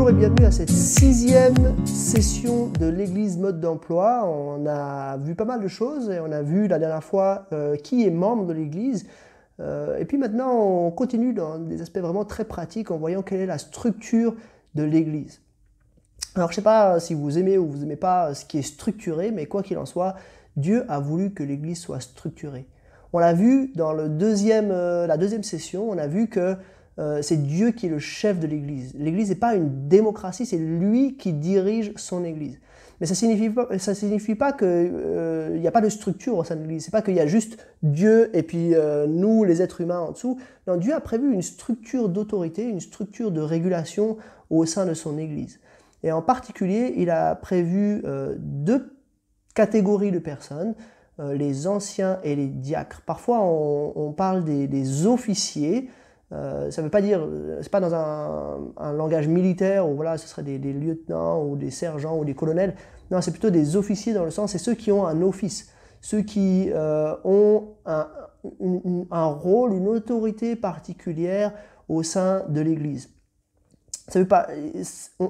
Bonjour et bienvenue à cette 6e session de l'Église mode d'emploi. On a vu pas mal de choses et on a vu la dernière fois qui est membre de l'Église. Et puis maintenant, on continue dans des aspects vraiment très pratiques en voyant quelle est la structure de l'Église. Alors je ne sais pas si vous aimez ou vous n'aimez pas ce qui est structuré, mais quoi qu'il en soit, Dieu a voulu que l'Église soit structurée. On l'a vu dans la deuxième session, on a vu que c'est Dieu qui est le chef de l'Église. L'Église n'est pas une démocratie, c'est lui qui dirige son Église. Mais ça signifie pas qu'il n'y a pas de structure au sein de l'Église. C'est pas qu'il y a juste Dieu et puis nous, les êtres humains en dessous. Non, Dieu a prévu une structure d'autorité, une structure de régulation au sein de son Église. Et en particulier, il a prévu deux catégories de personnes, les anciens et les diacres. Parfois, on parle des officiers. Ça ne veut pas dire, c'est pas dans un langage militaire où voilà, ce serait des lieutenants ou des sergents ou des colonels. Non, c'est plutôt des officiers dans le sens, c'est ceux qui ont un office, ceux qui ont un rôle, une autorité particulière au sein de l'Église. On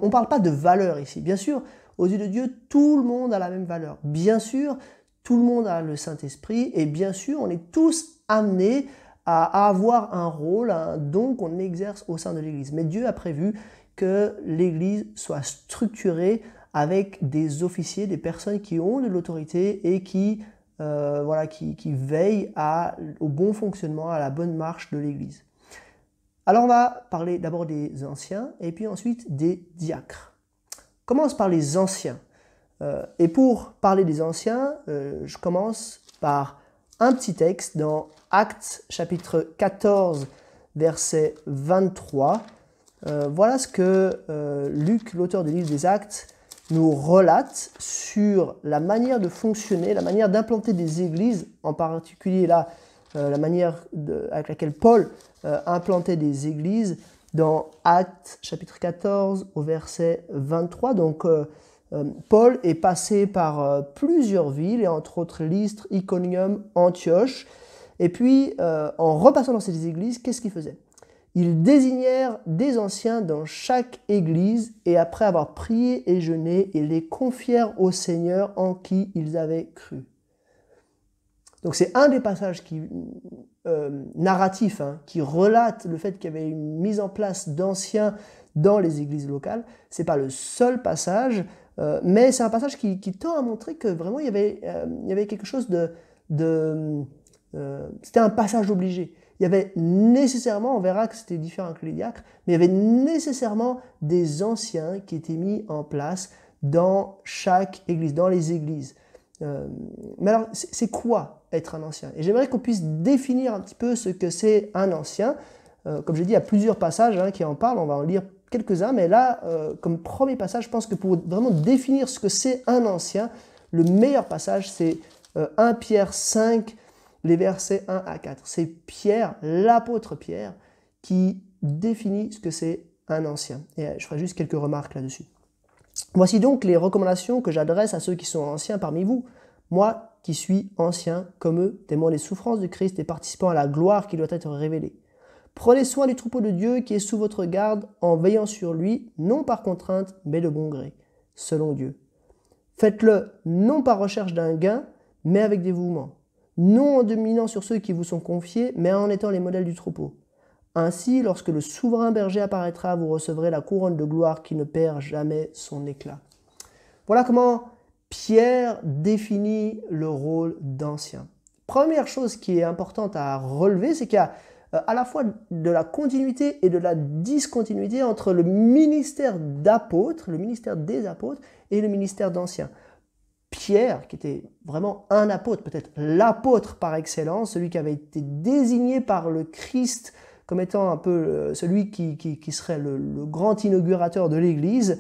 ne parle pas de valeur ici. Bien sûr, aux yeux de Dieu, tout le monde a la même valeur. Bien sûr, tout le monde a le Saint-Esprit et bien sûr, on est tous amenés à avoir un rôle, un don qu'on exerce au sein de l'Église. Mais Dieu a prévu que l'Église soit structurée avec des officiers, des personnes qui ont de l'autorité et qui veillent au bon fonctionnement, à la bonne marche de l'Église. Alors on va parler d'abord des anciens et puis ensuite des diacres. On commence par les anciens. Et pour parler des anciens, je commence par un petit texte dans Actes chapitre 14, verset 23. Voilà ce que Luc, l'auteur du livre des Actes, nous relate sur la manière de fonctionner, la manière d'implanter des églises, en particulier là, la manière avec laquelle Paul implantait des églises dans Actes chapitre 14 au verset 23. Donc Paul est passé par plusieurs villes, et entre autres Lystre, Iconium, Antioche. Et puis, en repassant dans ces églises, qu'est-ce qu'ils faisaient? Ils désignèrent des anciens dans chaque église, et après avoir prié et jeûné, ils les confièrent au Seigneur en qui ils avaient cru. Donc c'est un des passages narratifs qui relate le fait qu'il y avait une mise en place d'anciens dans les églises locales. Ce n'est pas le seul passage, mais c'est un passage qui tend à montrer que vraiment il y avait quelque chose c'était un passage obligé. Il y avait nécessairement, on verra que c'était différent que les diacres, mais il y avait nécessairement des anciens qui étaient mis en place dans chaque église, dans les églises. Mais alors, c'est quoi être un ancien? Et j'aimerais qu'on puisse définir un petit peu ce que c'est un ancien. Comme j'ai dit, il y a plusieurs passages qui en parlent, on va en lire quelques-uns, mais là, comme premier passage, je pense que pour vraiment définir ce que c'est un ancien, le meilleur passage, c'est 1 Pierre 5, les versets 1 à 4. C'est Pierre, l'apôtre Pierre, qui définit ce que c'est un ancien. Et je ferai juste quelques remarques là-dessus. Voici donc les recommandations que j'adresse à ceux qui sont anciens parmi vous. Moi qui suis ancien comme eux, témoin des souffrances du Christ et participant à la gloire qui doit être révélée. Prenez soin du troupeau de Dieu qui est sous votre garde en veillant sur lui, non par contrainte, mais de bon gré, selon Dieu. Faites-le non par recherche d'un gain, mais avec dévouement. Non en dominant sur ceux qui vous sont confiés, mais en étant les modèles du troupeau. Ainsi, lorsque le souverain berger apparaîtra, vous recevrez la couronne de gloire qui ne perd jamais son éclat. Voilà comment Pierre définit le rôle d'ancien. Première chose qui est importante à relever, c'est qu'il y a à la fois de la continuité et de la discontinuité entre le ministère d'apôtre, le ministère des apôtres et le ministère d'anciens. Pierre, qui était vraiment un apôtre, peut-être l'apôtre par excellence, celui qui avait été désigné par le Christ comme étant un peu celui qui serait le grand inaugurateur de l'Église,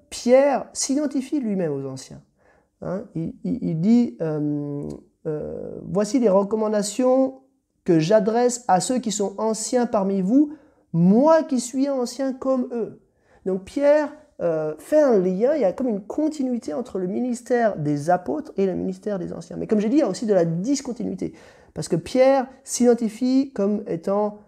Pierre s'identifie lui-même aux anciens. Il dit voici les recommandations que j'adresse à ceux qui sont anciens parmi vous, moi qui suis ancien comme eux. Donc Pierre fait un lien, il y a comme une continuité entre le ministère des apôtres et le ministère des anciens. Mais comme j'ai dit, il y a aussi de la discontinuité. Parce que Pierre s'identifie comme étant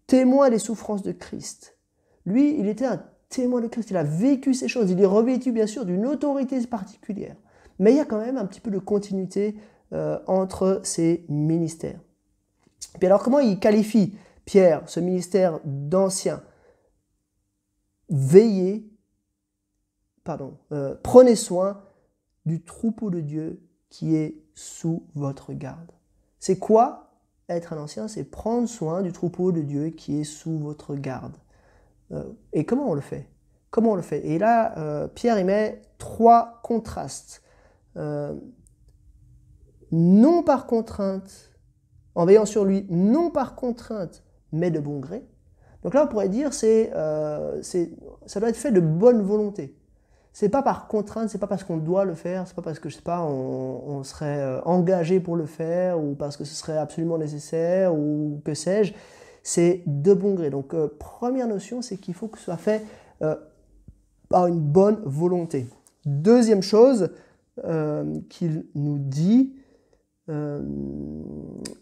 témoin des souffrances de Christ. Lui, il était un témoin de Christ, il a vécu ces choses, il est revêtu bien sûr d'une autorité particulière. Mais il y a quand même un petit peu de continuité entre ces ministères. Et puis alors comment il qualifie Pierre, ce ministère d'ancien? Prenez soin du troupeau de Dieu qui est sous votre garde. C'est quoi être un ancien? C'est prendre soin du troupeau de Dieu qui est sous votre garde. Et comment on le fait? Comment on le fait? Et là, Pierre y met 3 contrastes. Non par contrainte, en veillant sur lui, non par contrainte, mais de bon gré. Donc là, on pourrait dire ça doit être fait de bonne volonté. C'est pas par contrainte, c'est pas parce qu'on doit le faire, c'est pas parce que, je sais pas, on serait engagé pour le faire, ou parce que ce serait absolument nécessaire, ou que sais-je. C'est de bon gré. Donc, première notion, c'est qu'il faut que ce soit fait par une bonne volonté. Deuxième chose qu'il nous dit,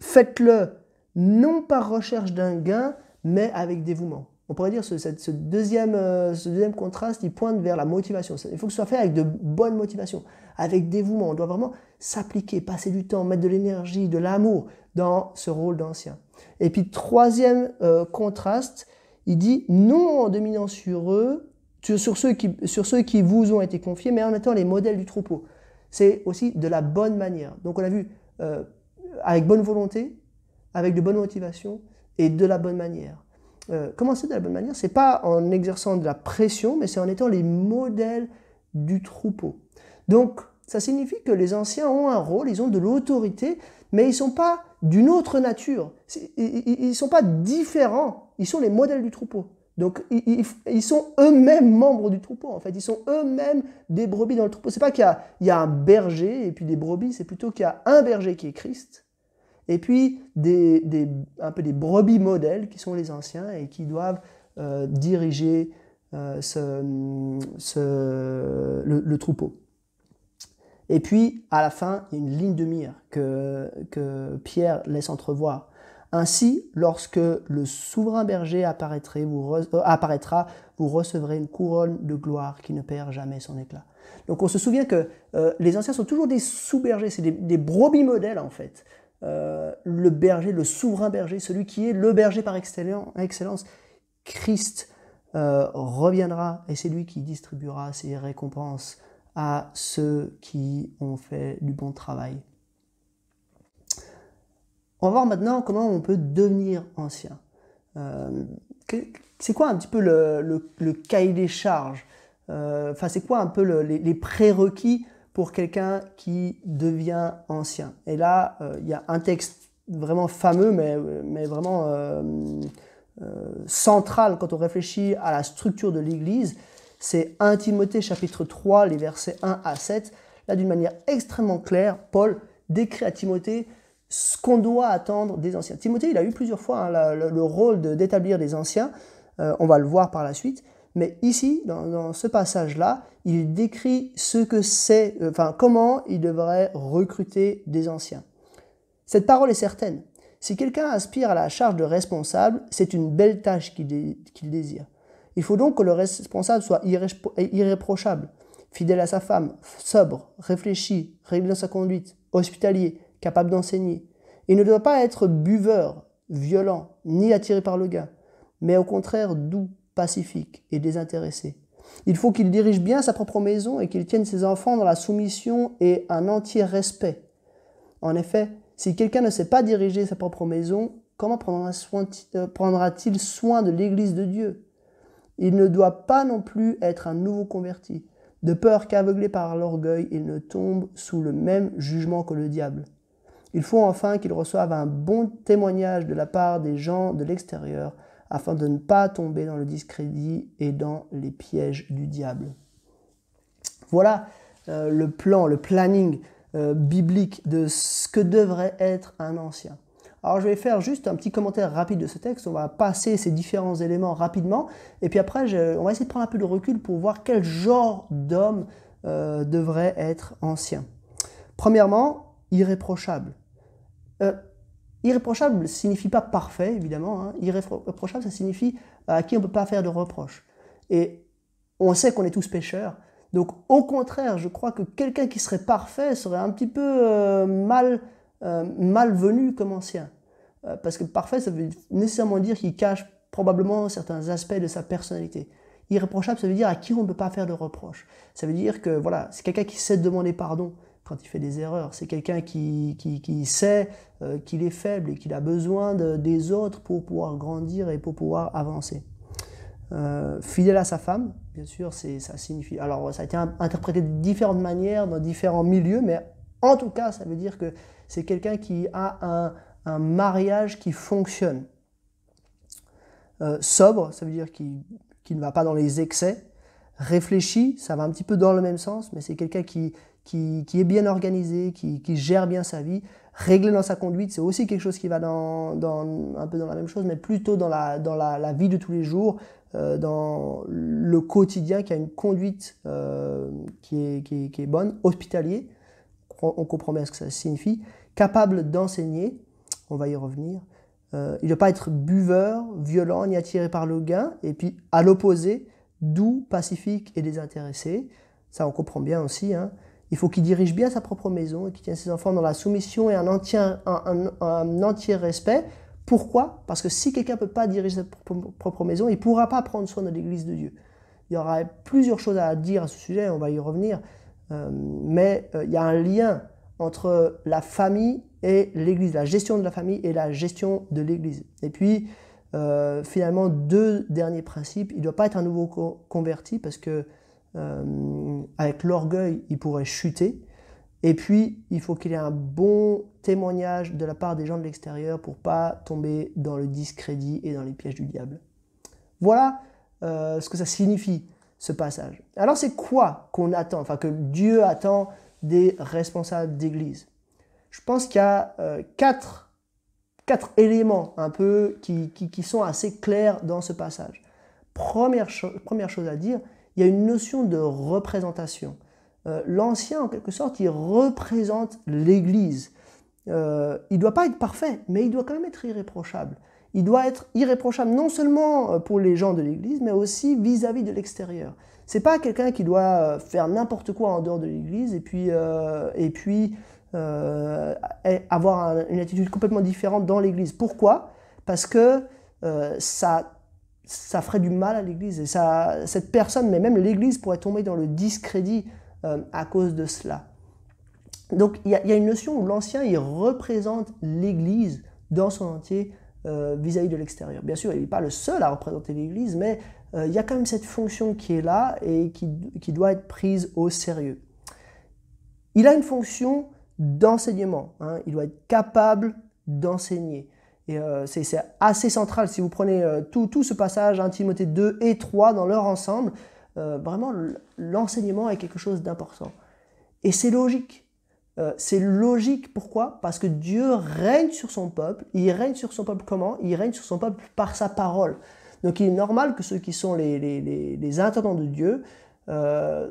faites-le non par recherche d'un gain, mais avec dévouement. On pourrait dire ce deuxième contraste, il pointe vers la motivation. Il faut que ce soit fait avec de bonnes motivations, avec dévouement. On doit vraiment s'appliquer, passer du temps, mettre de l'énergie, de l'amour dans ce rôle d'ancien. Et puis troisième contraste, il dit non en dominant sur eux, sur ceux qui vous ont été confiés, mais en étant les modèles du troupeau. C'est aussi de la bonne manière. Donc on a vu avec bonne volonté, avec de bonnes motivations et de la bonne manière. Comment c'est de la bonne manière? C'est pas en exerçant de la pression, mais c'est en étant les modèles du troupeau. Donc ça signifie que les anciens ont un rôle, ils ont de l'autorité, mais ils ne sont pas d'une autre nature. Ils ne sont pas différents, ils sont les modèles du troupeau. Donc ils sont eux-mêmes membres du troupeau, en fait. Ils sont eux-mêmes des brebis dans le troupeau. C'est pas qu'il y a un berger et puis des brebis, c'est plutôt qu'il y a un berger qui est Christ, et puis un peu des brebis modèles qui sont les anciens et qui doivent diriger le troupeau. Et puis, à la fin, il y a une ligne de mire que Pierre laisse entrevoir. Ainsi, lorsque le souverain berger apparaîtra, vous recevrez une couronne de gloire qui ne perd jamais son éclat. Donc on se souvient que les anciens sont toujours des sous-bergers, c'est des brebis modèles en fait. Le berger, le souverain berger, celui qui est le berger par excellence, Christ reviendra et c'est lui qui distribuera ses récompenses à ceux qui ont fait du bon travail. On va voir maintenant comment on peut devenir ancien. C'est quoi un petit peu le cahier des charges? C'est quoi un peu les prérequis pour quelqu'un qui devient ancien? Et là, il y a un texte vraiment fameux, mais vraiment central quand on réfléchit à la structure de l'Église. C'est 1 Timothée chapitre 3, les versets 1 à 7. Là, d'une manière extrêmement claire, Paul décrit à Timothée ce qu'on doit attendre des anciens. Timothée, il a eu plusieurs fois le rôle d'établir des anciens. On va le voir par la suite. Mais ici, dans ce passage-là, il décrit ce que c'est, comment il devrait recruter des anciens. Cette parole est certaine. Si quelqu'un aspire à la charge de responsable, c'est une belle tâche qu'il désire. Il faut donc que le responsable soit irréprochable, fidèle à sa femme, sobre, réfléchi, réglé dans sa conduite, hospitalier, capable d'enseigner. Il ne doit pas être buveur, violent, ni attiré par le gain, mais au contraire doux, pacifique et désintéressé. Il faut qu'il dirige bien sa propre maison et qu'il tienne ses enfants dans la soumission et un entier respect. En effet, si quelqu'un ne sait pas diriger sa propre maison, comment prendra-t-il soin de l'Église de Dieu? Il ne doit pas non plus être un nouveau converti, de peur qu'aveuglé par l'orgueil, il ne tombe sous le même jugement que le diable. Il faut enfin qu'il reçoive un bon témoignage de la part des gens de l'extérieur, afin de ne pas tomber dans le discrédit et dans les pièges du diable. Voilà le planning biblique de ce que devrait être un ancien. Alors je vais faire juste un petit commentaire rapide de ce texte, on va passer ces différents éléments rapidement, et puis après on va essayer de prendre un peu de recul pour voir quel genre d'homme devrait être ancien. Premièrement, irréprochable. Irréprochable ne signifie pas parfait, évidemment. Irréprochable, ça signifie à qui on ne peut pas faire de reproches. Et on sait qu'on est tous pécheurs. Donc au contraire, je crois que quelqu'un qui serait parfait serait un petit peu malvenu comme ancien. Parce que parfait, ça veut nécessairement dire qu'il cache probablement certains aspects de sa personnalité. Irréprochable, ça veut dire à qui on ne peut pas faire de reproche. Ça veut dire que voilà, c'est quelqu'un qui sait demander pardon quand il fait des erreurs. C'est quelqu'un qui sait qu'il est faible et qu'il a besoin des autres pour pouvoir grandir et pour pouvoir avancer. Fidèle à sa femme, bien sûr, ça signifie... Alors, ça a été interprété de différentes manières, dans différents milieux, mais en tout cas, ça veut dire que c'est quelqu'un qui a un mariage qui fonctionne. Sobre, ça veut dire qu'il ne va pas dans les excès. Réfléchi, ça va un petit peu dans le même sens, mais c'est quelqu'un qui est bien organisé, qui gère bien sa vie. Réglé dans sa conduite, c'est aussi quelque chose qui va un peu dans la même chose, mais plutôt dans la vie de tous les jours, dans le quotidien, qui a une conduite qui est bonne. Hospitalier, on comprend bien ce que ça signifie. Capable d'enseigner, on va y revenir. Il ne doit pas être buveur, violent, ni attiré par le gain. Et puis, à l'opposé, doux, pacifique et désintéressé. Ça, on comprend bien aussi. Hein. Il faut qu'il dirige bien sa propre maison et qu'il tienne ses enfants dans la soumission et un entier respect. Pourquoi? Parce que si quelqu'un ne peut pas diriger sa propre maison, il ne pourra pas prendre soin de l'Église de Dieu. Il y aura plusieurs choses à dire à ce sujet, on va y revenir. Mais il y a un lien entre la famille et l'Église, la gestion de la famille et la gestion de l'Église. Et puis, finalement, deux derniers principes. Il ne doit pas être un nouveau converti parce que avec l'orgueil, il pourrait chuter. Et puis, il faut qu'il ait un bon témoignage de la part des gens de l'extérieur pour ne pas tomber dans le discrédit et dans les pièges du diable. Voilà ce que ça signifie, ce passage. Alors, c'est quoi qu'on attend, enfin que Dieu attend des responsables d'église? Je pense qu'il y a quatre éléments un peu qui sont assez clairs dans ce passage. Première chose à dire, il y a une notion de représentation. L'Ancien, en quelque sorte, il représente l'Église. Il ne doit pas être parfait, mais il doit quand même être irréprochable. Il doit être irréprochable non seulement pour les gens de l'Église, mais aussi vis-à-vis de l'extérieur. Ce n'est pas quelqu'un qui doit faire n'importe quoi en dehors de l'Église et puis avoir une attitude complètement différente dans l'Église. Pourquoi? Parce que ça ferait du mal à l'Église. Et cette personne, mais même l'Église, pourrait tomber dans le discrédit à cause de cela. Donc il y a une notion où l'Ancien, il représente l'Église dans son entier vis-à-vis de l'extérieur. Bien sûr, il n'est pas le seul à représenter l'Église, mais il y a quand même cette fonction qui est là et qui doit être prise au sérieux. Il a une fonction d'enseignement. Hein. Il doit être capable d'enseigner. Et c'est assez central. Si vous prenez tout ce passage, 1 Timothée 2 et 3 dans leur ensemble, vraiment l'enseignement est quelque chose d'important. Et c'est logique. C'est logique, pourquoi? Parce que Dieu règne sur son peuple. Il règne sur son peuple comment? Il règne sur son peuple par sa parole. Donc il est normal que ceux qui sont les intendants de Dieu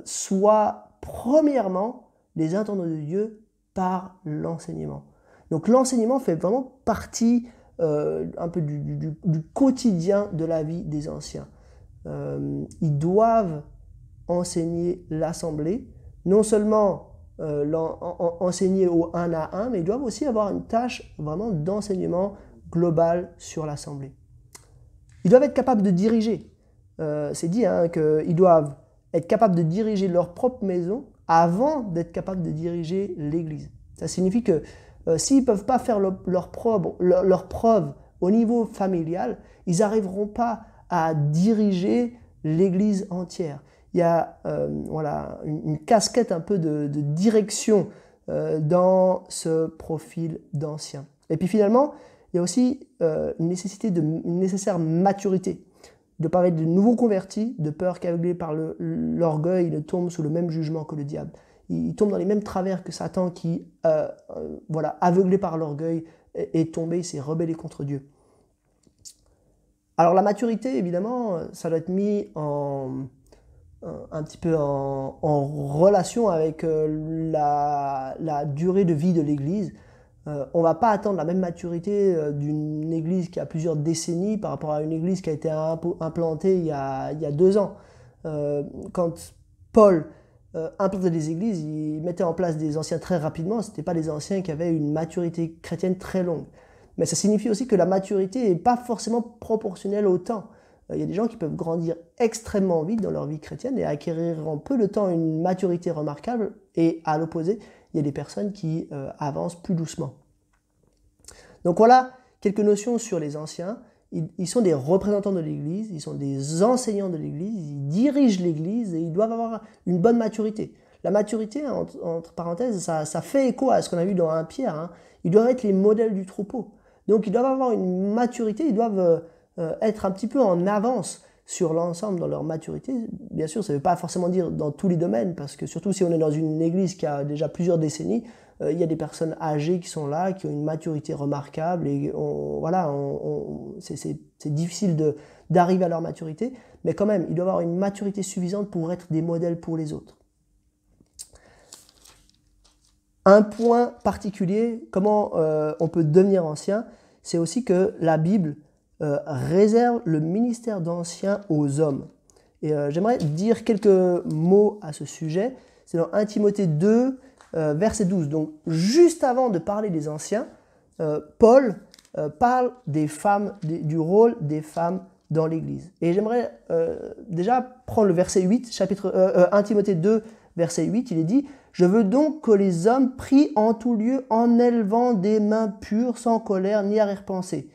soient premièrement les intendants de Dieu par l'enseignement. Donc l'enseignement fait vraiment partie un peu du quotidien de la vie des anciens. Ils doivent enseigner l'assemblée, non seulement enseigner au 1 à 1, mais ils doivent aussi avoir une tâche vraiment d'enseignement global sur l'assemblée. Ils doivent être capables de diriger. C'est dit hein, qu'ils doivent être capables de diriger leur propre maison avant d'être capables de diriger l'Église. Ça signifie que s'ils ne peuvent pas faire leur preuve au niveau familial, ils n'arriveront pas à diriger l'Église entière. Il y a voilà, une casquette un peu de direction dans ce profil d'ancien. Et puis finalement, il y a aussi une nécessaire maturité. Il ne doit pas être de nouveaux convertis, de peur qu'aveuglés par l'orgueil, il ne tombe sous le même jugement que le diable. Il tombe dans les mêmes travers que Satan qui, voilà, aveuglé par l'orgueil, est tombé, il s'est rebellé contre Dieu. Alors la maturité, évidemment, ça doit être mis un petit peu en relation avec la durée de vie de l'Église. On ne va pas attendre la même maturité d'une Église qui a plusieurs décennies par rapport à une Église qui a été implantée il y a 2 ans. quand Paul implantait des églises, il mettait en place des anciens très rapidement. Ce n'étaient pas des anciens qui avaient une maturité chrétienne très longue. Mais ça signifie aussi que la maturité n'est pas forcément proportionnelle au temps. Il y a des gens qui peuvent grandir extrêmement vite dans leur vie chrétienne et acquérir en peu de temps une maturité remarquable. Et à l'opposé, il y a des personnes qui avancent plus doucement. Donc voilà quelques notions sur les anciens. Ils sont des représentants de l'Église, ils sont des enseignants de l'Église, ils dirigent l'Église et ils doivent avoir une bonne maturité. La maturité, entre parenthèses, ça fait écho à ce qu'on a vu dans 1 Pierre. Hein. Ils doivent être les modèles du troupeau. Donc ils doivent avoir une maturité, ils doivent être un petit peu en avance sur l'ensemble dans leur maturité. Bien sûr, ça ne veut pas forcément dire dans tous les domaines, parce que surtout si on est dans une église qui a déjà plusieurs décennies, il y a des personnes âgées qui sont là, qui ont une maturité remarquable, et c'est difficile d'arriver à leur maturité, mais quand même, ils doivent avoir une maturité suffisante pour être des modèles pour les autres. Un point particulier, comment on peut devenir ancien, c'est aussi que la Bible réserve le ministère d'ancien aux hommes. Et j'aimerais dire quelques mots à ce sujet. C'est dans 1 Timothée 2, verset 12. Donc, juste avant de parler des anciens, Paul parle des femmes, du rôle des femmes dans l'Église. Et j'aimerais déjà prendre le verset 8, 1 Timothée 2, verset 8, il est dit « Je veux donc que les hommes prient en tout lieu en élevant des mains pures, sans colère ni arrière-pensée. »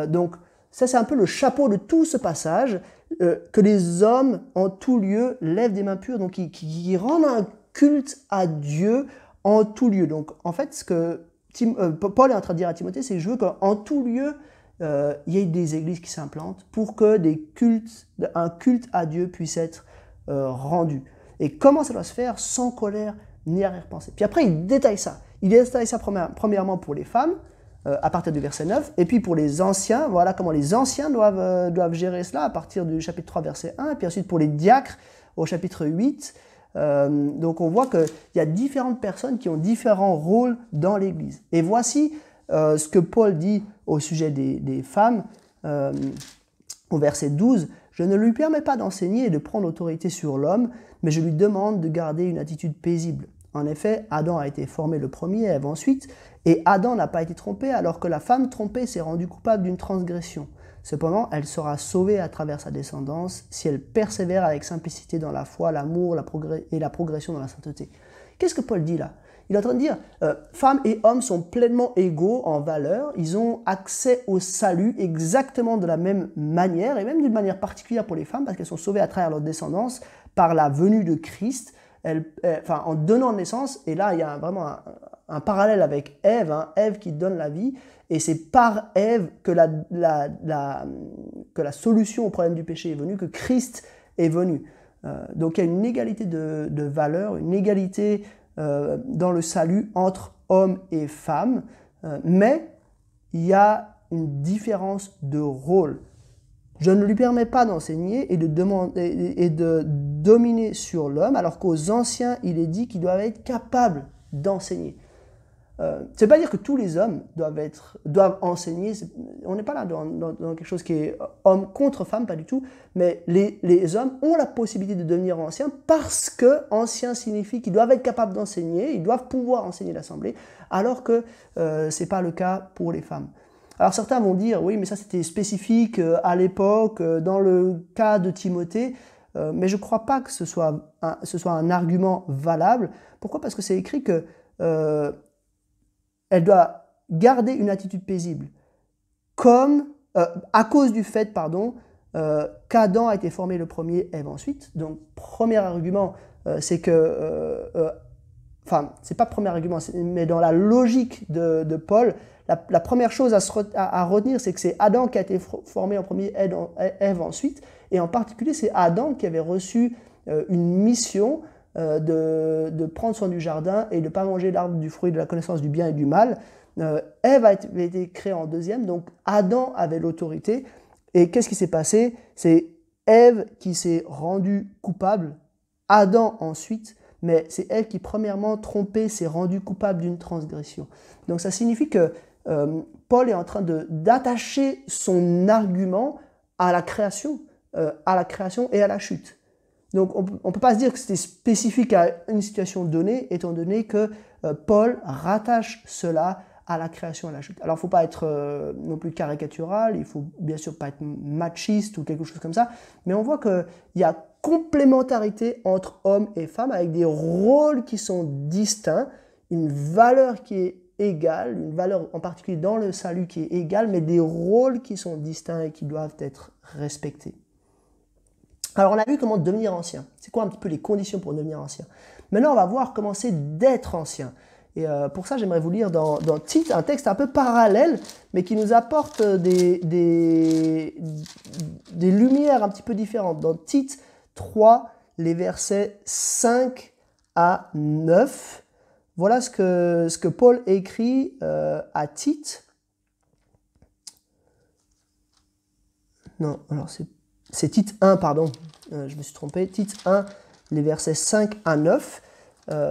Donc, ça c'est un peu le chapeau de tout ce passage, que les hommes en tout lieu lèvent des mains pures, donc qui rendent un culte à Dieu en tout lieu. Donc en fait, ce que Paul est en train de dire à Timothée, c'est que je veux qu'en tout lieu, il y ait des églises qui s'implantent pour que un culte à Dieu puisse être rendu. Et comment ça doit se faire? Sans colère ni arrière-pensée. Puis après, il détaille ça. Il détaille ça premièrement pour les femmes, à partir du verset 9, et puis pour les anciens, voilà comment les anciens doivent gérer cela à partir du chapitre 3, verset 1, et puis ensuite pour les diacres au chapitre 8. Donc on voit qu'il y a différentes personnes qui ont différents rôles dans l'Église. Et voici ce que Paul dit au sujet des femmes, au verset 12. « Je ne lui permets pas d'enseigner et de prendre autorité sur l'homme, mais je lui demande de garder une attitude paisible. En effet, Adam a été formé le premier, Ève ensuite, et Adam n'a pas été trompé, alors que la femme trompée s'est rendue coupable d'une transgression. Cependant, elle sera sauvée à travers sa descendance si elle persévère avec simplicité dans la foi, l'amour et la progression dans la sainteté. » Qu'est-ce que Paul dit là? Il est en train de dire, femmes et hommes sont pleinement égaux en valeur, ils ont accès au salut exactement de la même manière, et même d'une manière particulière pour les femmes, parce qu'elles sont sauvées à travers leur descendance par la venue de Christ, en donnant naissance, et là il y a vraiment un parallèle avec Ève, Ève qui donne la vie, et c'est par Ève que la solution au problème du péché est venue, que Christ est venu. Donc il y a une égalité de valeur, une égalité dans le salut entre hommes et femmes, mais il y a une différence de rôle. Je ne lui permets pas d'enseigner et de dominer sur l'homme, alors qu'aux anciens, il est dit qu'ils doivent être capables d'enseigner. Ça ne veut pas dire que tous les hommes doivent enseigner, on n'est pas là dans quelque chose qui est homme contre femme, pas du tout, mais les hommes ont la possibilité de devenir anciens parce que ancien signifie qu'ils doivent être capables d'enseigner, ils doivent pouvoir enseigner l'assemblée, alors que ce n'est pas le cas pour les femmes. Alors certains vont dire, oui, mais ça c'était spécifique à l'époque, dans le cas de Timothée, mais je ne crois pas que ce soit un argument valable. Pourquoi? Parce que c'est écrit que elle doit garder une attitude paisible, à cause du fait, qu'Adam a été formé le premier, Ève ensuite. Donc, premier argument, c'est que, c'est pas le premier argument, mais dans la logique de Paul, la première chose à retenir, c'est que c'est Adam qui a été formé en premier, Ève ensuite, et en particulier, c'est Adam qui avait reçu une mission de prendre soin du jardin et de ne pas manger l'arbre du fruit de la connaissance du bien et du mal. Ève avait été créée en deuxième, donc Adam avait l'autorité. Et qu'est-ce qui s'est passé? C'est Ève qui s'est rendue coupable, Adam ensuite, mais c'est Ève qui premièrement trompée s'est rendue coupable d'une transgression. Donc ça signifie que Paul est en train d'attacher son argument à la création et à la chute. Donc on ne peut pas se dire que c'était spécifique à une situation donnée, étant donné que Paul rattache cela à la création et à la chute. Alors il ne faut pas être non plus caricatural, il ne faut bien sûr pas être machiste ou quelque chose comme ça, mais on voit qu'il y a complémentarité entre hommes et femmes avec des rôles qui sont distincts, une valeur qui est égale, une valeur en particulier dans le salut qui est égale, mais des rôles qui sont distincts et qui doivent être respectés. Alors on a vu comment devenir ancien. C'est quoi un petit peu les conditions pour devenir ancien? Maintenant on va voir comment c'est d'être ancien. Et pour ça j'aimerais vous lire dans Tite un texte un peu parallèle, mais qui nous apporte des lumières un petit peu différentes. Dans Tite 3, les versets 5 à 9, voilà ce que Paul écrit à Tite. Non, alors c'est Tite 1, pardon, je me suis trompé. Tite 1, les versets 5 à 9.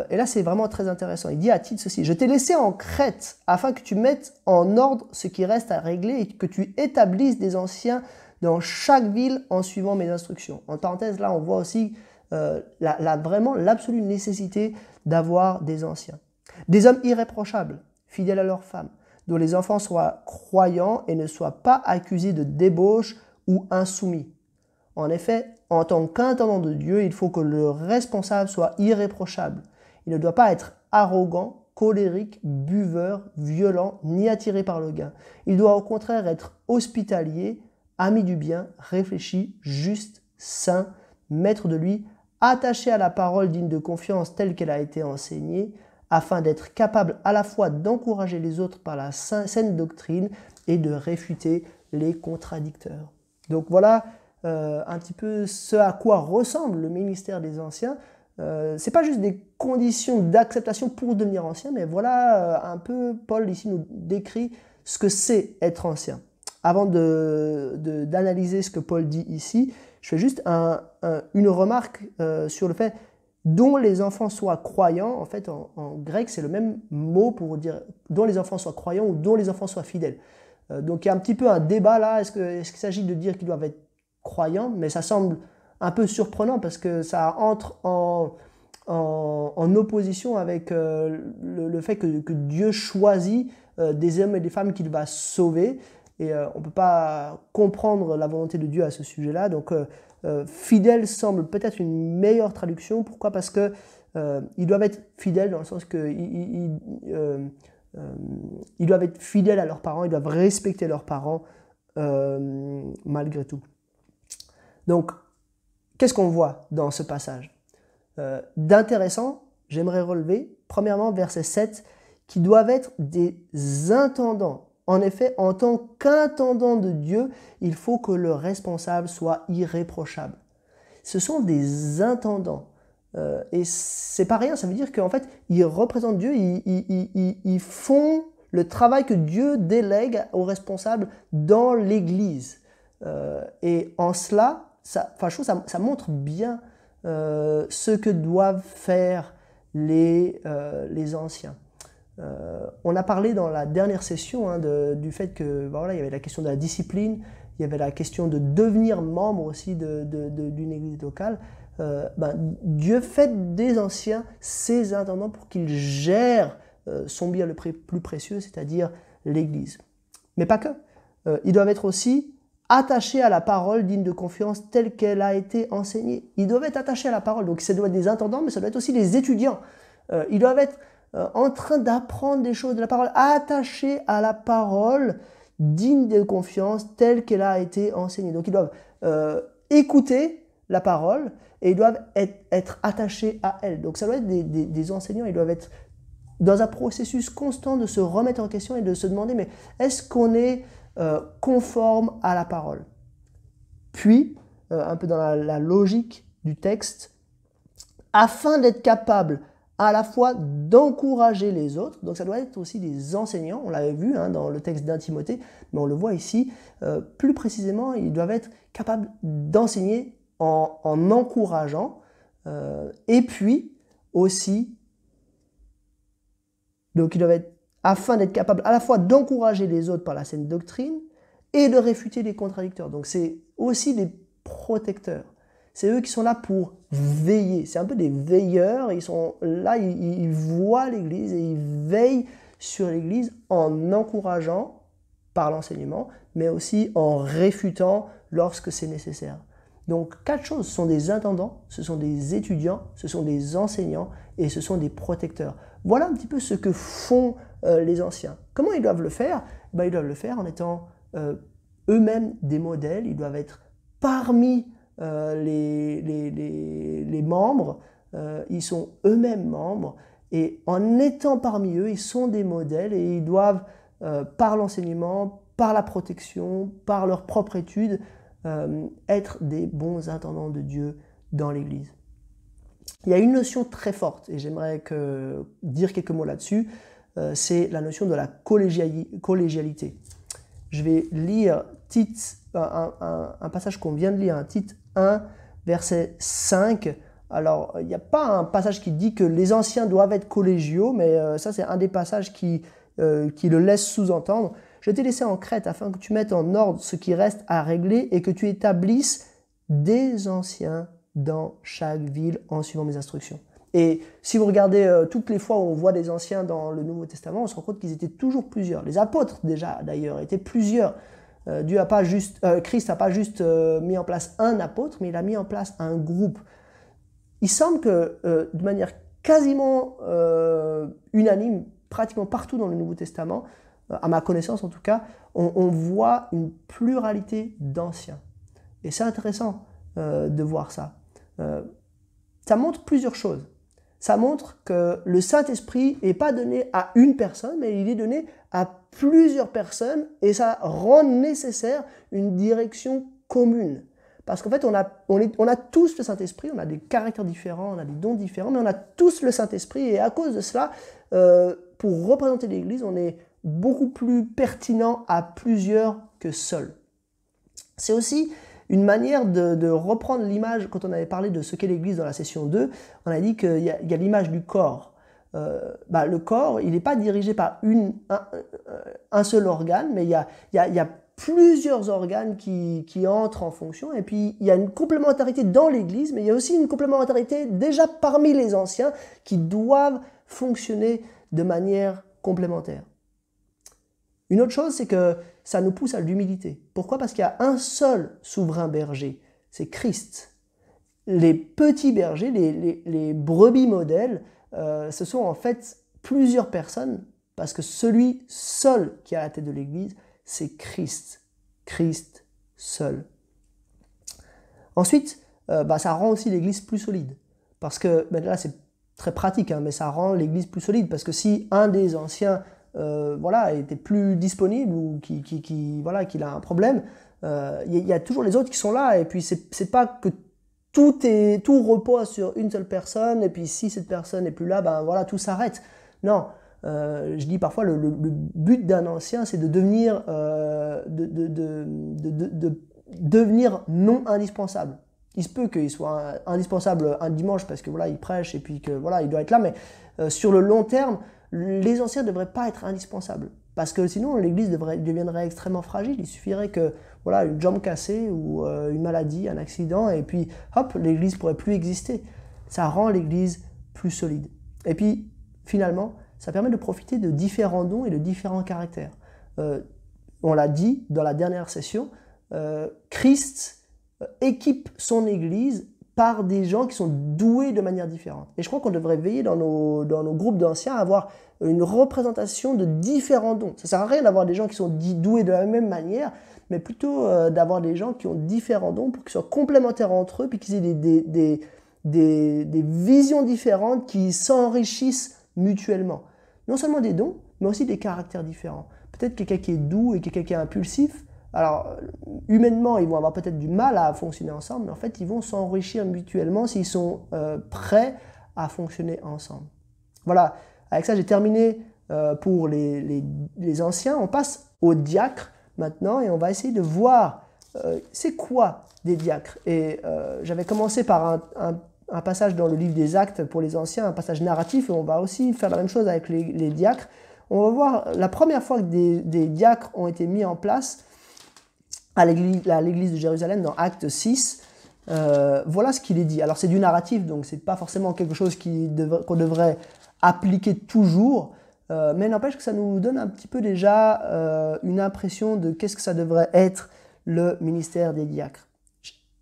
Et là, c'est vraiment très intéressant. Il dit à Tite ceci: « Je t'ai laissé en Crète afin que tu mettes en ordre ce qui reste à régler et que tu établisses des anciens dans chaque ville en suivant mes instructions. » En parenthèse, là, on voit aussi vraiment l'absolue nécessité d'avoir des anciens. Des hommes irréprochables, fidèles à leurs femmes, dont les enfants soient croyants et ne soient pas accusés de débauche ou insoumis. En effet, en tant qu'intendant de Dieu, il faut que le responsable soit irréprochable. Il ne doit pas être arrogant, colérique, buveur, violent, ni attiré par le gain. Il doit au contraire être hospitalier, ami du bien, réfléchi, juste, saint, maître de lui, attaché à la parole digne de confiance telle qu'elle a été enseignée, afin d'être capable à la fois d'encourager les autres par la saine doctrine et de réfuter les contradicteurs. Donc voilà un petit peu ce à quoi ressemble le ministère des anciens. Ce n'est pas juste des conditions d'acceptation pour devenir ancien, mais voilà un peu, Paul ici nous décrit ce que c'est être ancien. Avant d'analyser ce que Paul dit ici, je fais juste une remarque sur le fait dont les enfants soient croyants. En fait, en grec, c'est le même mot pour dire dont les enfants soient croyants ou dont les enfants soient fidèles. Donc il y a un petit peu un débat là, est-ce qu'il s'agit de dire qu'ils doivent être croyants? Mais ça semble un peu surprenant parce que ça entre en opposition avec le fait que Dieu choisit des hommes et des femmes qu'il va sauver. Et on ne peut pas comprendre la volonté de Dieu à ce sujet-là. Donc fidèle semble peut-être une meilleure traduction. Pourquoi? Parce que ils doivent être fidèles dans le sens que ils doivent être fidèles à leurs parents, ils doivent respecter leurs parents malgré tout. Donc, qu'est-ce qu'on voit dans ce passage d'intéressant? J'aimerais relever, premièrement, verset 7, qui doivent être des intendants. En effet, en tant qu'intendant de Dieu, il faut que le responsable soit irréprochable. Ce sont des intendants. Et c'est pas rien, ça veut dire qu'en fait, ils représentent Dieu, ils font le travail que Dieu délègue aux responsables dans l'Église. Et en cela, ça montre bien ce que doivent faire les anciens. On a parlé dans la dernière session du fait que voilà, il y avait la question de la discipline, il y avait la question de devenir membre aussi d'une église locale. Dieu fait des anciens ses intendants pour qu'ils gèrent son bien le plus précieux, c'est-à-dire l'église. Mais pas que. Ils doivent être aussi attachés à la parole digne de confiance telle qu'elle a été enseignée. Ils doivent être attachés à la parole. Donc ça doit être des intendants, mais ça doit être aussi des étudiants. Ils doivent être en train d'apprendre des choses de la parole, attachés à la parole digne de confiance telle qu'elle a été enseignée. Donc ils doivent écouter la parole et ils doivent être attachés à elle. Donc ça doit être des enseignants, ils doivent être dans un processus constant de se remettre en question et de se demander, mais est-ce qu'on est conforme à la parole? Puis, un peu dans la logique du texte, afin d'être capable à la fois d'encourager les autres, donc ça doit être aussi des enseignants, on l'avait vu dans le texte d'un Timothée, mais on le voit ici, plus précisément, ils doivent être capables d'enseigner en encourageant, et puis aussi, donc ils doivent être, afin d'être capables à la fois d'encourager les autres par la saine doctrine et de réfuter les contradicteurs. Donc c'est aussi des protecteurs. c'est eux qui sont là pour veiller. C'est un peu des veilleurs, ils sont là, ils voient l'Église et ils veillent sur l'Église en encourageant par l'enseignement, mais aussi en réfutant lorsque c'est nécessaire. Donc 4 choses, ce sont des intendants, ce sont des étudiants, ce sont des enseignants et ce sont des protecteurs. Voilà un petit peu ce que font les anciens. Comment ils doivent le faire? Ils doivent le faire en étant eux-mêmes des modèles, ils doivent être parmi les membres, ils sont eux-mêmes membres, et en étant parmi eux, ils sont des modèles et ils doivent, par l'enseignement, par la protection, par leur propre étude, être des bons intendants de Dieu dans l'Église. Il y a une notion très forte, et j'aimerais dire quelques mots là-dessus, c'est la notion de la collégialité. Je vais lire un passage qu'on vient de lire, Tite 1, verset 5. Alors, il n'y a pas un passage qui dit que les anciens doivent être collégiaux, mais ça, c'est un des passages qui le laisse sous-entendre. Je t'ai laissé en Crète afin que tu mettes en ordre ce qui reste à régler et que tu établisses des anciens dans chaque ville en suivant mes instructions. Et si vous regardez toutes les fois où on voit des anciens dans le Nouveau Testament, on se rend compte qu'ils étaient toujours plusieurs. Les apôtres déjà d'ailleurs étaient plusieurs. Christ n'a pas juste mis en place un apôtre, mais il a mis en place un groupe. Il semble que de manière quasiment unanime, pratiquement partout dans le Nouveau Testament, à ma connaissance en tout cas, on voit une pluralité d'anciens. Et c'est intéressant de voir ça. Ça montre plusieurs choses. Ça montre que le Saint-Esprit n'est pas donné à une personne, mais il est donné à plusieurs personnes et ça rend nécessaire une direction commune. Parce qu'en fait, on a tous le Saint-Esprit, on a des caractères différents, on a des dons différents, mais on a tous le Saint-Esprit et à cause de cela, pour représenter l'Église, on est beaucoup plus pertinent à plusieurs que seul. C'est aussi une manière de reprendre l'image, quand on avait parlé de ce qu'est l'Église dans la session 2, on a dit qu'il y a l'image du corps. Le corps, il n'est pas dirigé par un seul organe, mais il y a plusieurs organes qui entrent en fonction, et puis il y a une complémentarité dans l'Église, mais il y a aussi une complémentarité déjà parmi les anciens qui doivent fonctionner de manière complémentaire. Une autre chose, c'est que ça nous pousse à l'humilité. Pourquoi? Parce qu'il y a un seul souverain berger, c'est Christ. Les petits bergers, les brebis modèles, ce sont en fait plusieurs personnes, parce que celui seul qui est à la tête de l'Église, c'est Christ. Christ seul. Ensuite, ça rend aussi l'Église plus solide. Parce que, là c'est très pratique, mais ça rend l'Église plus solide. Parce que si un des anciens était plus disponible ou qu'il a un problème, il y a toujours les autres qui sont là. Et puis, c'est pas que tout repose sur une seule personne. Et puis, si cette personne n'est plus là, tout s'arrête. Non. Je dis parfois le but d'un ancien, c'est de devenir, devenir non indispensable. Il se peut qu'il soit indispensable un dimanche parce que il prêche et puis que il doit être là, mais sur le long terme, les anciens ne devraient pas être indispensables parce que sinon l'Église deviendrait extrêmement fragile. Il suffirait que une jambe cassée ou une maladie, un accident et puis hop, l'Église pourrait plus exister. Ça rend l'Église plus solide. Et puis finalement, ça permet de profiter de différents dons et de différents caractères. On l'a dit dans la dernière session, Christ équipe son Église par des gens qui sont doués de manière différente. Et je crois qu'on devrait veiller dans nos groupes d'anciens à avoir une représentation de différents dons. Ça ne sert à rien d'avoir des gens qui sont doués de la même manière, mais plutôt d'avoir des gens qui ont différents dons pour qu'ils soient complémentaires entre eux, puis qu'ils aient des visions différentes qui s'enrichissent mutuellement. Non seulement des dons, mais aussi des caractères différents. Peut-être quelqu'un qui est doux et quelqu'un qui est impulsif. Alors, humainement, ils vont avoir peut-être du mal à fonctionner ensemble, mais en fait, ils vont s'enrichir mutuellement s'ils sont prêts à fonctionner ensemble. Voilà, avec ça, j'ai terminé pour les anciens. On passe aux diacres maintenant et on va essayer de voir c'est quoi des diacres. Et j'avais commencé par un passage dans le livre des Actes pour les anciens, un passage narratif, et on va aussi faire la même chose avec les diacres. On va voir la première fois que des diacres ont été mis en place à l'église de Jérusalem dans Acte 6. voilà ce qu'il est dit. Alors c'est du narratif, donc c'est pas forcément quelque chose qu'on devrait appliquer toujours, mais n'empêche que ça nous donne un petit peu déjà une impression de qu'est-ce que ça devrait être le ministère des diacres.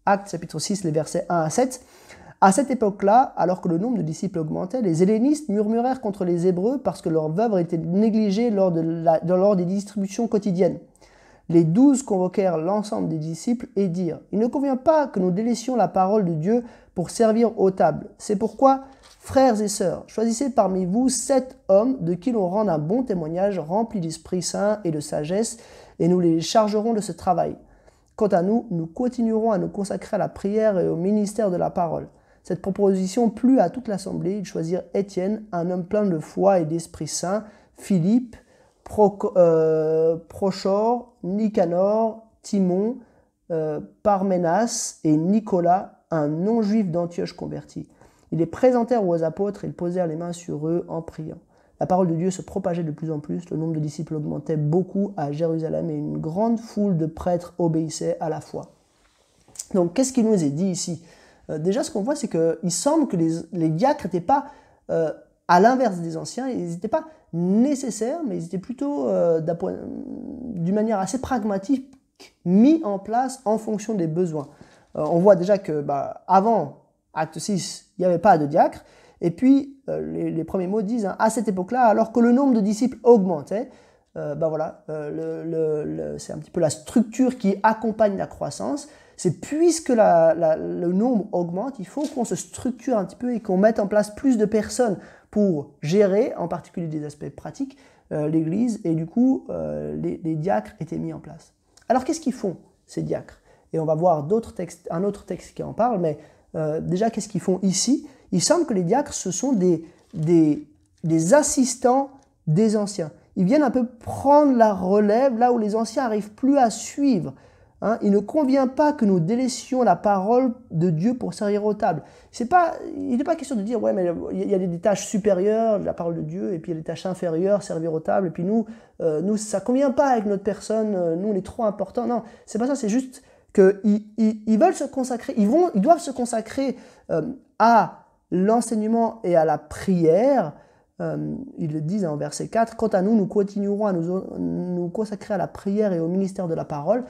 Actes chapitre 6, les versets 1 à 7. À cette époque-là, alors que le nombre de disciples augmentait, les hellénistes murmurèrent contre les Hébreux parce que leurs veuves étaient négligées lors des distributions quotidiennes. Les 12 convoquèrent l'ensemble des disciples et dirent « Il ne convient pas que nous délaissions la parole de Dieu pour servir aux tables. C'est pourquoi, frères et sœurs, choisissez parmi vous 7 hommes de qui l'on rende un bon témoignage remplis d'Esprit Saint et de sagesse, et nous les chargerons de ce travail. Quant à nous, nous continuerons à nous consacrer à la prière et au ministère de la parole. » Cette proposition plut à toute l'assemblée. Ils choisirent Étienne, un homme plein de foi et d'Esprit Saint, Philippe, Prochor, Nicanor, Timon, Parménas et Nicolas, un non-juif d'Antioche converti. Ils les présentèrent aux apôtres et ils posèrent les mains sur eux en priant. La parole de Dieu se propageait de plus en plus, le nombre de disciples augmentait beaucoup à Jérusalem et une grande foule de prêtres obéissait à la foi. Donc, qu'est-ce qu'il nous est dit ici ? Déjà, ce qu'on voit, c'est qu'il semble que les diacres n'étaient pas, à l'inverse des anciens, ils n'étaient pas nécessaires, mais ils étaient plutôt, d'une manière assez pragmatique, mis en place en fonction des besoins. On voit déjà que, avant Acte 6, il n'y avait pas de diacre, et puis les premiers mots disent, à cette époque-là, alors que le nombre de disciples augmentait, voilà, c'est un petit peu la structure qui accompagne la croissance. C'est puisque le nombre augmente, il faut qu'on se structure un petit peu et qu'on mette en place plus de personnes pour gérer, en particulier des aspects pratiques, l'Église. Et du coup, les diacres étaient mis en place. Alors, qu'est-ce qu'ils font, ces diacres? Et on va voir un autre texte qui en parle, mais déjà, qu'est-ce qu'ils font ici? Il semble que les diacres, ce sont des assistants des anciens. Ils viennent un peu prendre la relève là où les anciens n'arrivent plus à suivre. Il ne convient pas que nous délaissions la parole de Dieu pour servir aux tables. Il n'est pas question de dire, ouais, mais il y a des tâches supérieures de la parole de Dieu, et puis il y a des tâches inférieures, servir aux tables, et puis nous ça ne convient pas avec notre personne, nous, on est trop importants. Non, c'est pas ça, c'est juste qu'ils veulent se consacrer, ils doivent se consacrer à l'enseignement et à la prière. Ils le disent en verset 4, « Quant à nous, nous continuerons à nous consacrer à la prière et au ministère de la parole. »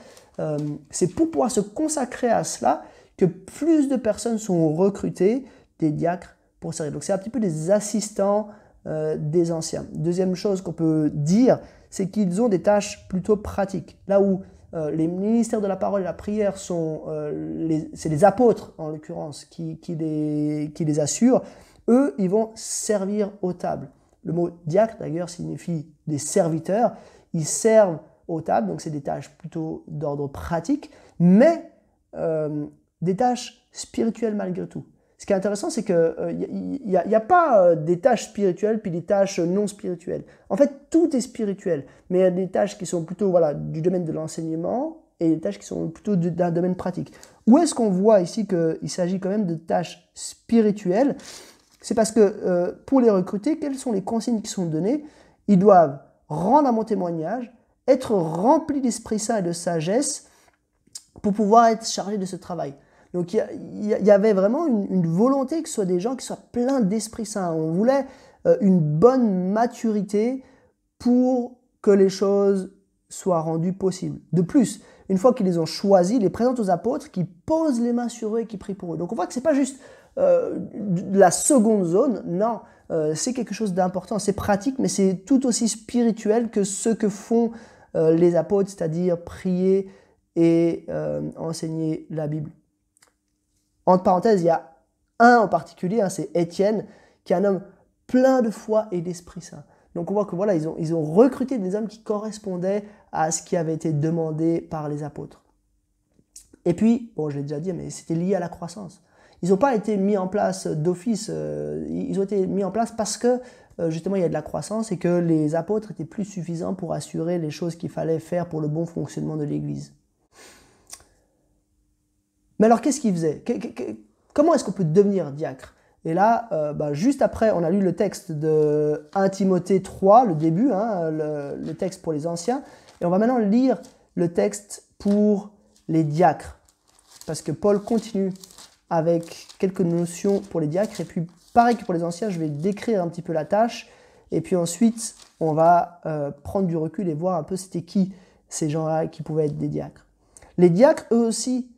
C'est pour pouvoir se consacrer à cela que plus de personnes sont recrutées, des diacres, pour servir. Donc c'est un petit peu des assistants des anciens. Deuxième chose qu'on peut dire, c'est qu'ils ont des tâches plutôt pratiques. Là où les ministères de la parole et la prière c'est les apôtres, en l'occurrence, qui les assurent. Eux, ils vont servir aux tables. Le mot diacre, d'ailleurs, signifie des serviteurs. Ils servent aux tables, donc c'est des tâches plutôt d'ordre pratique, mais des tâches spirituelles malgré tout. Ce qui est intéressant, c'est qu'il n'y a pas des tâches spirituelles puis des tâches non spirituelles. En fait, tout est spirituel, mais il y a des tâches qui sont plutôt du domaine de l'enseignement et des tâches qui sont plutôt d'un domaine pratique. Où est-ce qu'on voit ici qu'il s'agit quand même de tâches spirituelles? C'est parce que pour les recruter, quelles sont les consignes qui sont données? Ils doivent rendre un bon témoignage, être remplis d'Esprit Saint et de sagesse pour pouvoir être chargés de ce travail. Donc il y avait vraiment une volonté que ce soit des gens qui soient pleins d'Esprit Saint. On voulait une bonne maturité pour que les choses soient rendues possibles. De plus, une fois qu'ils les ont choisis, ils les présentent aux apôtres qui posent les mains sur eux et qui prient pour eux. Donc on voit que ce n'est pas juste la seconde zone, non, c'est quelque chose d'important, c'est pratique, mais c'est tout aussi spirituel que ce que font les apôtres, c'est-à-dire prier et enseigner la Bible. Entre parenthèses, il y a un en particulier, c'est Étienne, qui est un homme plein de foi et d'Esprit Saint. Donc on voit que voilà, ils ont recruté des hommes qui correspondaient à ce qui avait été demandé par les apôtres. Et puis, bon, je l'ai déjà dit, mais c'était lié à la croissance. Ils n'ont pas été mis en place d'office, ils ont été mis en place parce que justement il y a de la croissance et que les apôtres étaient plus suffisants pour assurer les choses qu'il fallait faire pour le bon fonctionnement de l'Église. Mais alors qu'est-ce qu'ils faisaient? Comment est-ce qu'on peut devenir diacre? Et là, juste après, on a lu le texte de 1 Timothée 3, le début, le texte pour les anciens, et on va maintenant lire le texte pour les diacres. parce que Paul continue avec quelques notions pour les diacres, et puis pareil que pour les anciens, je vais décrire un petit peu la tâche, et puis ensuite, on va prendre du recul et voir un peu c'était qui ces gens-là qui pouvaient être des diacres. Les diacres, eux aussi,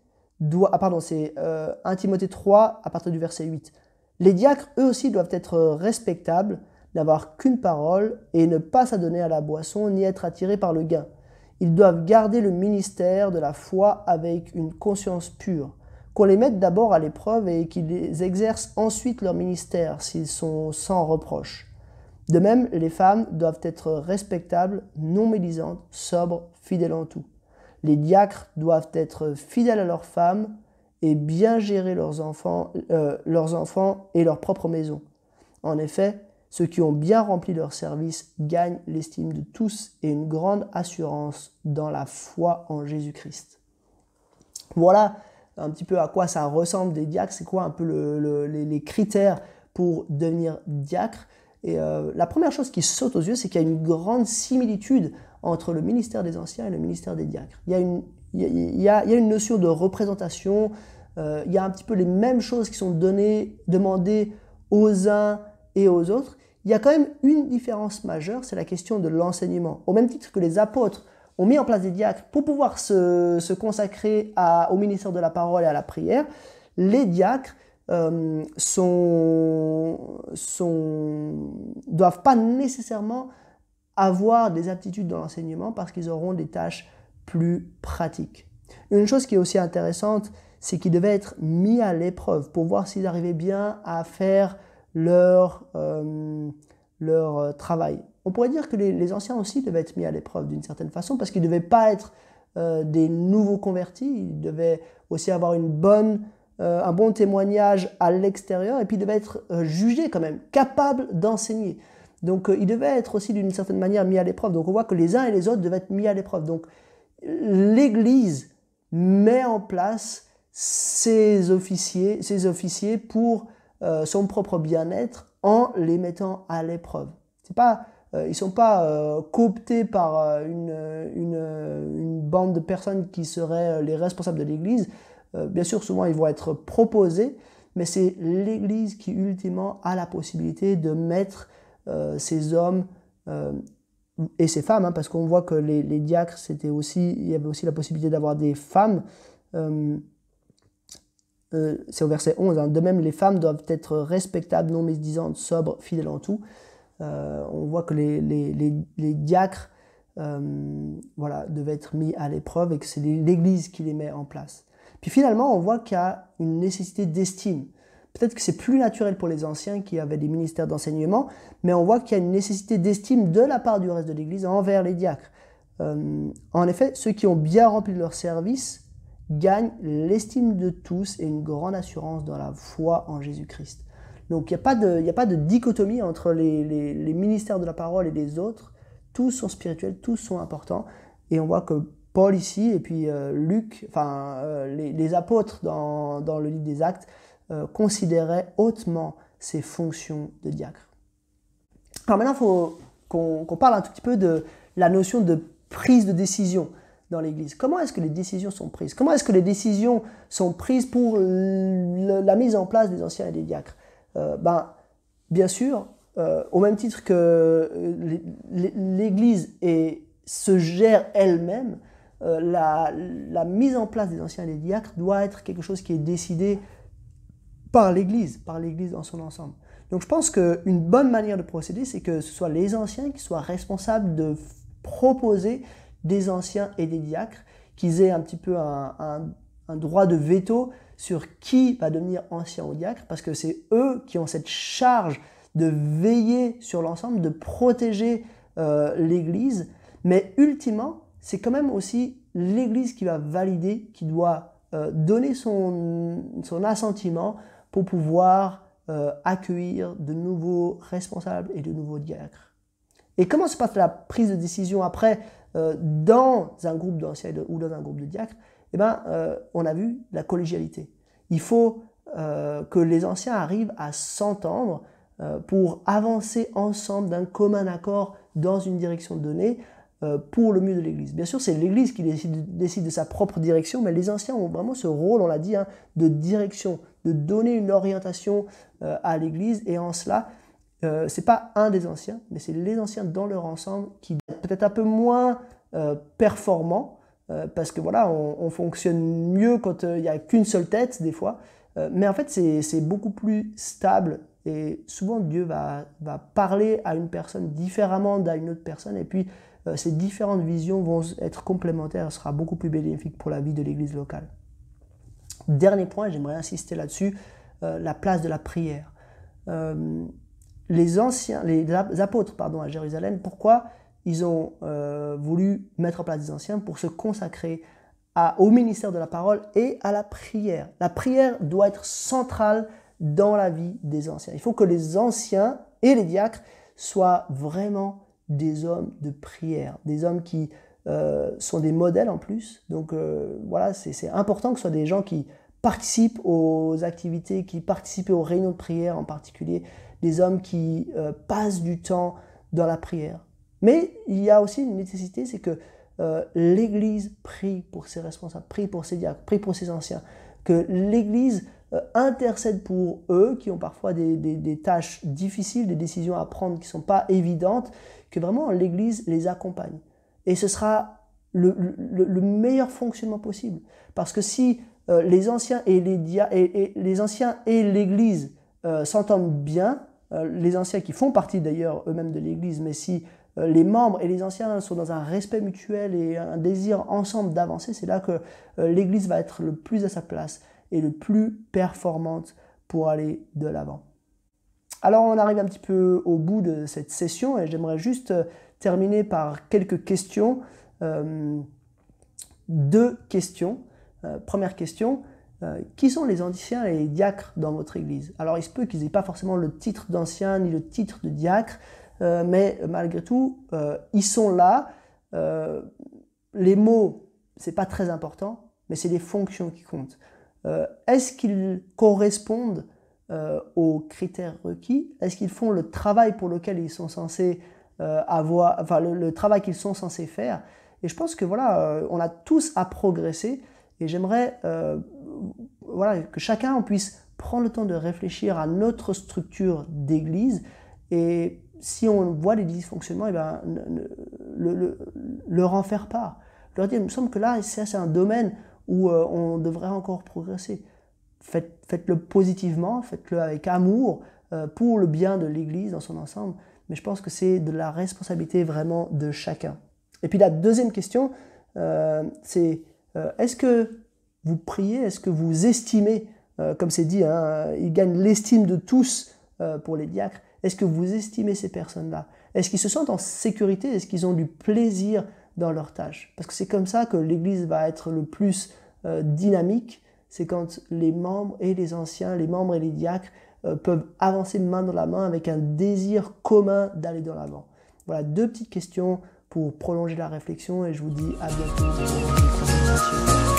c'est 1 Timothée 3 à partir du verset 8. Les diacres, eux aussi, doivent être respectables, n'avoir qu'une parole et ne pas s'adonner à la boisson ni être attirés par le gain. Ils doivent garder le ministère de la foi avec une conscience pure. Qu'on les mette d'abord à l'épreuve et qu'ils exercent ensuite leur ministère s'ils sont sans reproche. De même, les femmes doivent être respectables, non médisantes, sobres, fidèles en tout. Les diacres doivent être fidèles à leurs femmes et bien gérer leurs enfants et leur propre maison. En effet, ceux qui ont bien rempli leur service gagnent l'estime de tous et une grande assurance dans la foi en Jésus-Christ. Voilà un petit peu à quoi ça ressemble des diacres, c'est quoi un peu les critères pour devenir diacre. Et la première chose qui saute aux yeux, c'est qu'il y a une grande similitude entre le ministère des anciens et le ministère des diacres. Il y a une notion de représentation, il y a un petit peu les mêmes choses qui sont demandées aux uns et aux autres. Il y a quand même une différence majeure, c'est la question de l'enseignement. Au même titre que les apôtres ont mis en place des diacres pour pouvoir se consacrer au ministère de la parole et à la prière, les diacres doivent pas nécessairement avoir des aptitudes dans l'enseignement parce qu'ils auront des tâches plus pratiques. Une chose qui est aussi intéressante, c'est qu'ils devaient être mis à l'épreuve pour voir s'ils arrivaient bien à faire leur travail. On pourrait dire que les anciens aussi devaient être mis à l'épreuve d'une certaine façon parce qu'ils ne devaient pas être des nouveaux convertis, ils devaient aussi avoir un bon témoignage à l'extérieur et puis ils devaient être jugés quand même, capables d'enseigner. Donc ils devaient être aussi d'une certaine manière mis à l'épreuve. Donc on voit que les uns et les autres devaient être mis à l'épreuve. Donc l'Église met en place ces officiers pour son propre bien-être en les mettant à l'épreuve. Ils ne sont pas cooptés par une bande de personnes qui seraient les responsables de l'Église. Bien sûr, souvent, ils vont être proposés, mais c'est l'Église qui, ultimement, a la possibilité de mettre ces hommes et ces femmes, parce qu'on voit que les diacres, il y avait aussi la possibilité d'avoir des femmes. C'est au verset 11. De même, les femmes doivent être respectables, non médisantes, sobres, fidèles en tout. On voit que les diacres devaient être mis à l'épreuve et que c'est l'Église qui les met en place. Puis finalement, on voit qu'il y a une nécessité d'estime. Peut-être que c'est plus naturel pour les anciens qui avaient des ministères d'enseignement, mais on voit qu'il y a une nécessité d'estime de la part du reste de l'Église envers les diacres. En effet, ceux qui ont bien rempli leur service gagnent l'estime de tous et une grande assurance dans la foi en Jésus-Christ. Donc il n'y a pas de dichotomie entre les ministères de la parole et les autres. Tous sont spirituels, tous sont importants. Et on voit que Paul ici, et puis Luc, les apôtres dans le livre des Actes, considéraient hautement ces fonctions de diacre. Alors maintenant, il faut qu'on parle un tout petit peu de la notion de prise de décision dans l'Église. Comment est-ce que les décisions sont prises? Comment est-ce que les décisions sont prises pour la mise en place des anciens et des diacres? Bien sûr, au même titre que l'Église se gère elle-même, la mise en place des anciens et des diacres doit être quelque chose qui est décidé par l'Église dans son ensemble. Donc je pense qu'une bonne manière de procéder, c'est que ce soit les anciens qui soient responsables de proposer des anciens et des diacres, qu'ils aient un petit peu un droit de veto sur qui va devenir ancien ou diacre, parce que c'est eux qui ont cette charge de veiller sur l'ensemble, de protéger l'Église, mais ultimement, c'est quand même aussi l'Église qui va valider, qui doit donner son assentiment pour pouvoir accueillir de nouveaux responsables et de nouveaux diacres. Et comment se passe la prise de décision après dans un groupe d'anciens ou dans un groupe de diacres? On a vu la collégialité. Il faut que les anciens arrivent à s'entendre pour avancer ensemble d'un commun accord dans une direction donnée, pour le mieux de l'Église. Bien sûr, c'est l'Église qui décide de sa propre direction, mais les anciens ont vraiment ce rôle, on l'a dit, hein, de direction, de donner une orientation à l'Église. Et en cela, c'est pas un des anciens, mais c'est les anciens dans leur ensemble qui peut-être un peu moins performants, parce que voilà, on fonctionne mieux quand il n'y a qu'une seule tête des fois, mais en fait c'est beaucoup plus stable et souvent Dieu va parler à une personne différemment d'à une autre personne et puis ces différentes visions vont être complémentaires, ce sera beaucoup plus bénéfique pour la vie de l'Église locale. Dernier point, j'aimerais insister là-dessus, la place de la prière. Les apôtres à Jérusalem, pourquoi ils ont voulu mettre en place des anciens? Pour se consacrer au ministère de la parole et à la prière. La prière doit être centrale dans la vie des anciens. Il faut que les anciens et les diacres soient vraiment des hommes de prière, des hommes qui sont des modèles en plus. Donc voilà, c'est important que ce soit des gens qui participent aux activités, qui participent aux réunions de prière en particulier, des hommes qui passent du temps dans la prière. Mais il y a aussi une nécessité, c'est que l'Église prie pour ses responsables, prie pour ses diacres, prie pour ses anciens, que l'Église intercède pour eux, qui ont parfois des tâches difficiles, des décisions à prendre qui ne sont pas évidentes, que vraiment l'Église les accompagne. Et ce sera le meilleur fonctionnement possible. Parce que si les anciens et l'Église s'entendent bien, les anciens qui font partie d'ailleurs eux-mêmes de l'Église, mais si les membres et les anciens sont dans un respect mutuel et un désir ensemble d'avancer, c'est là que l'Église va être le plus à sa place et le plus performante pour aller de l'avant. Alors on arrive un petit peu au bout de cette session et j'aimerais juste terminer par quelques questions. 2 questions. Première question, qui sont les anciens et les diacres dans votre Église? Alors il se peut qu'ils n'aient pas forcément le titre d'ancien ni le titre de diacre, mais malgré tout, ils sont là. Les mots, c'est pas très important, mais c'est les fonctions qui comptent. Est-ce qu'ils correspondent aux critères requis? Est-ce qu'ils font le travail pour lequel ils sont censés avoir, enfin le travail qu'ils sont censés faire? Et je pense que voilà, on a tous à progresser. Et j'aimerais voilà, que chacun puisse prendre le temps de réfléchir à notre structure d'église. Et si on voit des dysfonctionnements, eh ben, leur en faire part. Leur dire, il me semble que là, c'est un domaine où on devrait encore progresser. Faites-le positivement, faites-le avec amour pour le bien de l'Église dans son ensemble. Mais je pense que c'est de la responsabilité vraiment de chacun. Et puis la deuxième question, c'est est-ce que vous priez, est-ce que vous estimez, comme c'est dit, hein, ils gagnent l'estime de tous pour les diacres, est-ce que vous estimez ces personnes-là? Est-ce qu'ils se sentent en sécurité? Est-ce qu'ils ont du plaisir dans leur tâche? Parce que c'est comme ça que l'Église va être le plus dynamique, c'est quand les membres et les anciens, les membres et les diacres peuvent avancer main dans la main avec un désir commun d'aller de l'avant. Voilà 2 petites questions pour prolonger la réflexion et je vous dis à bientôt pour une prochaine session.